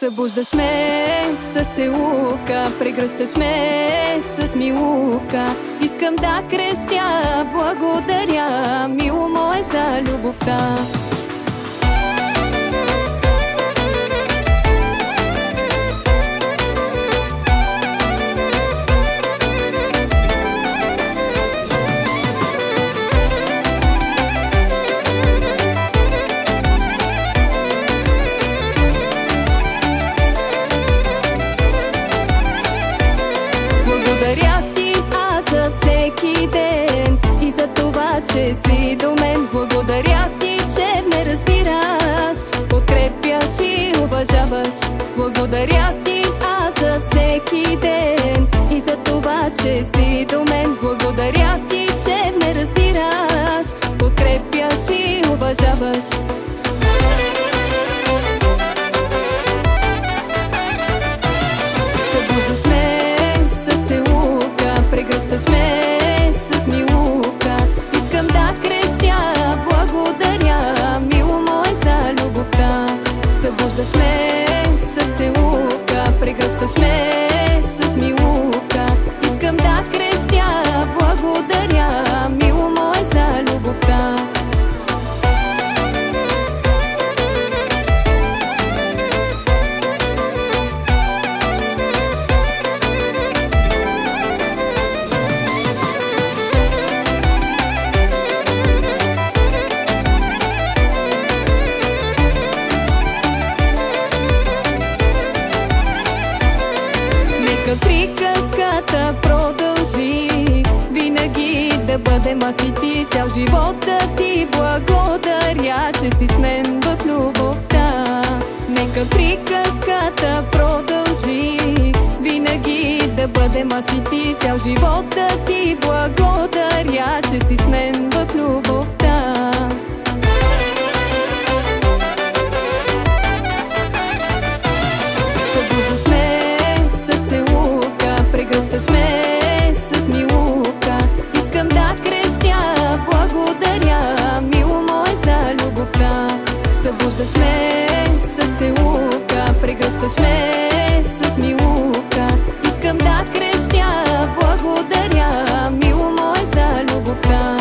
Събуждаш ме с целувка, прегръщаш ме с милувка. Искам да крещя, благодаря, мило мое, за любовта. Благодаря ти аз за всеки ден и за това, че си до мен. Благодаря ти, че ме разбираш, подкрепяш и уважаваш. Благодаря ти аз за всеки ден и за това, че си до мен. Благодаря ти, че ме разбираш, подкрепяш и уважаваш. Събуждаш ме с целувка, прегръщаш ме с милувка. Искам да крещя, благодаря, мило мое, за любовта. Събуждаш ме с целувка, прегръщаш ме с милувка. Искам да крещя, благодаря, мило мое, за любовта. Нека приказката продължи, винаги да бъдем аз и ти. Цял живот да ти благодаря, че си с мен в любовта. Нека приказката продължи, винаги да бъдем аз и ти. Цял живот да ти благодаря, че си с мен в любовта. Събуждаш ме с целувка, прегръщаш ме с милувка. Искам да крещя, благодаря, мило мое, за любовта. Събуждаш ме с целувка, прегръщаш ме с милувка. Искам да крещя, благодаря, мило мое, за любовта.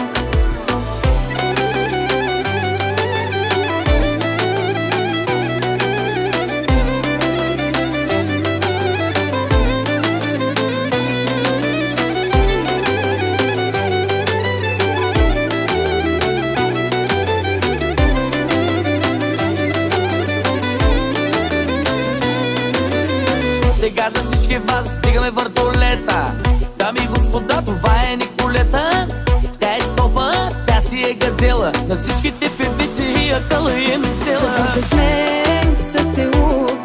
Сега за всички вас стигаме въртолета. Дами и господа, това е Николета. Тя е топа, тя си е газела. На всичките певици и акъла им цела. Събуждаш ме с целувка,